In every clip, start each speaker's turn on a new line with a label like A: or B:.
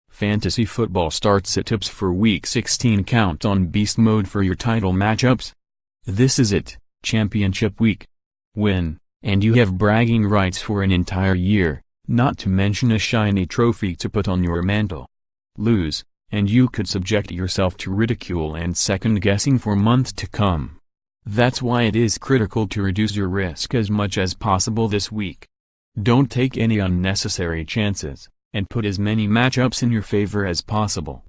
A: Fantasy Football Start-sit tips for Week 16. Count on Beast Mode for your title matchups. This is it, Championship Week. Win, and you have bragging rights for an entire year, not to mention a shiny trophy to put on your mantle. Lose, and you could subject yourself to ridicule and second-guessing for months to come. That's why it is critical to reduce your risk as much as possible this week. Don't take any unnecessary chances, and put as many matchups in your favor as possible.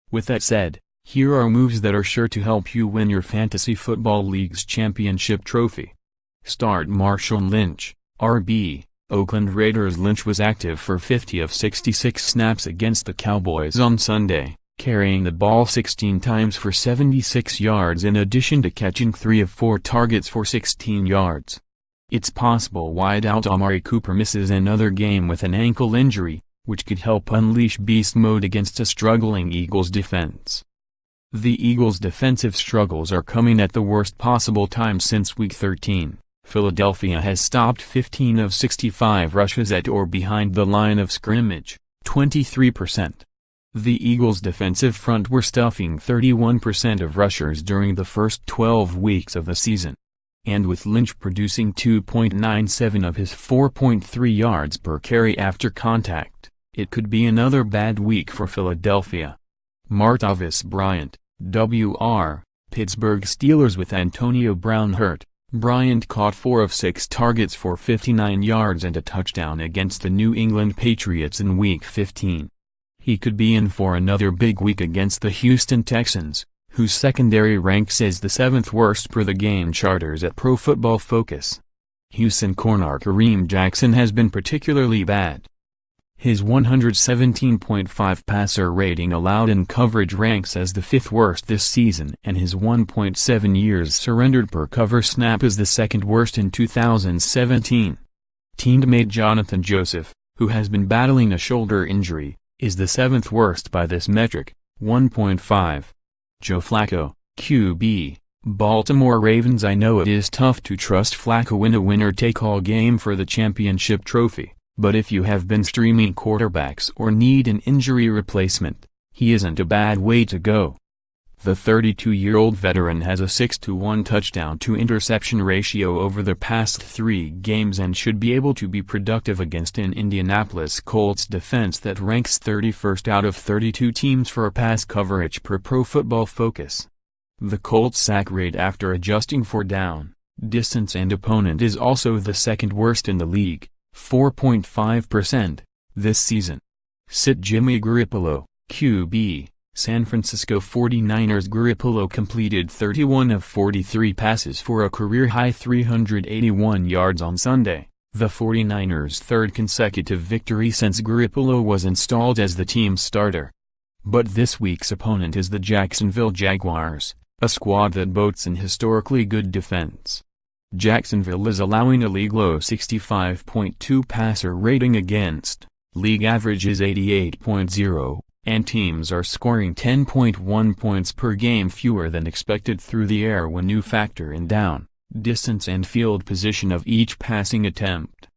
A: With that said, here are moves that are sure to help you win your Fantasy Football League's championship trophy. Start Marshawn Lynch, RB. Oakland Raiders. Lynch was active for 50 of 66 snaps against the Cowboys on Sunday, carrying the ball 16 times for 76 yards in addition to catching 3 of 4 targets for 16 yards. It's possible wideout Amari Cooper misses another game with an ankle injury, which could help unleash beast mode against a struggling Eagles defense. The Eagles' defensive struggles are coming at the worst possible time since Week 13. Philadelphia has stopped 15 of 65 rushes at or behind the line of scrimmage, 23%. The Eagles' defensive front were stuffing 31% of rushers during the first 12 weeks of the season. And with Lynch producing 2.97 of his 4.3 yards per carry after contact, it could be another bad week for Philadelphia. Martavis Bryant, WR, Pittsburgh Steelers. With Antonio Brown hurt, Bryant caught 4 of 6 targets for 59 yards and a touchdown against the New England Patriots in Week 15. He could be in for another big week against the Houston Texans, whose secondary ranks as the 7th worst per the game charters at Pro Football Focus. Houston corner Kareem Jackson has been particularly bad. His 117.5 passer rating allowed in coverage ranks as the 5th worst this season, and his 1.7 years surrendered per cover snap is the 2nd worst in 2017. Teammate Jonathan Joseph, who has been battling a shoulder injury, is the 7th worst by this metric, 1.5. Joe Flacco, QB, Baltimore Ravens. I know it is tough to trust Flacco in a winner-take-all game for the championship trophy, but if you have been streaming quarterbacks or need an injury replacement, he isn't a bad way to go. The 32-year-old veteran has a 6-to-1 touchdown-to-interception ratio over the past 3 games and should be able to be productive against an Indianapolis Colts defense that ranks 31st out of 32 teams for pass coverage per Pro Football Focus. The Colts' sack rate after adjusting for down, distance and opponent is also the 2nd worst in the league, 4.5%, this season. Sit Jimmy Garoppolo, QB, San Francisco 49ers. Garoppolo completed 31 of 43 passes for a career-high 381 yards on Sunday, the 49ers' 3rd consecutive victory since Garoppolo was installed as the team's starter. But this week's opponent is the Jacksonville Jaguars, a squad that boasts an historically good defense. Jacksonville is allowing a league-low 65.2 passer rating against, league average is 88.0, and teams are scoring 10.1 points per game fewer than expected through the air when you factor in down, distance and field position of each passing attempt.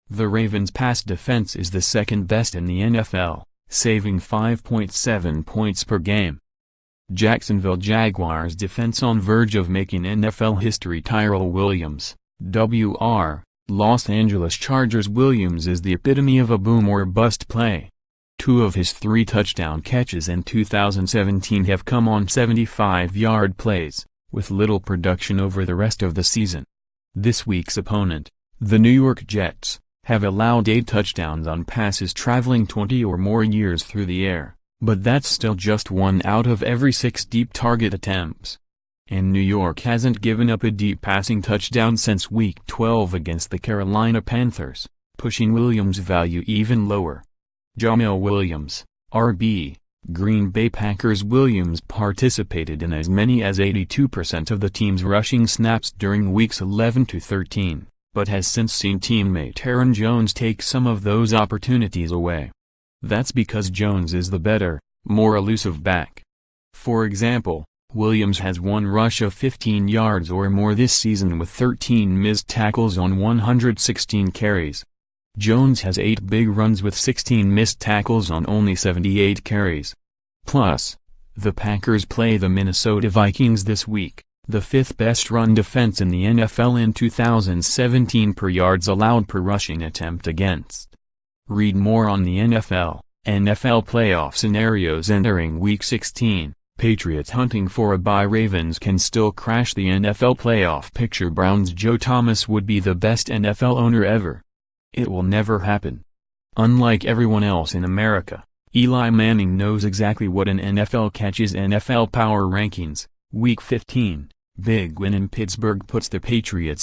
A: The Ravens' pass defense is the 2nd best in the NFL, saving 5.7 points per game. Jacksonville Jaguars defense on verge of making NFL history. Tyrell Williams, WR, Los Angeles Chargers. Williams is the epitome of a boom or bust play. 2 of his 3 touchdown catches in 2017 have come on 75-yard plays, with little production over the rest of the season. This week's opponent, the New York Jets, have allowed 8 touchdowns on passes traveling 20 or more yards through the air. But that's still just 1 out of every 6 deep target attempts. And New York hasn't given up a deep passing touchdown since Week 12 against the Carolina Panthers, pushing Williams' value even lower. Jamal Williams, RB, Green Bay Packers. Williams participated in as many as 82% of the team's rushing snaps during Weeks 11 to 13, but has since seen teammate Aaron Jones take some of those opportunities away. That's because Jones is the better, more elusive back. For example, Williams has one rush of 15 yards or more this season with 13 missed tackles on 116 carries. Jones has 8 big runs with 16 missed tackles on only 78 carries. Plus, the Packers play the Minnesota Vikings this week, the 5th best run defense in the NFL in 2017 per yards allowed per rushing attempt against. Read more on the NFL playoff scenarios entering Week 16. Patriots hunting for a bye. Ravens can still crash the NFL playoff picture. Browns Joe Thomas would be the best NFL owner ever. It will never happen. Unlike everyone else in America, Eli Manning knows exactly what an NFL catches. NFL Power Rankings, Week 15, big win in Pittsburgh puts the Patriots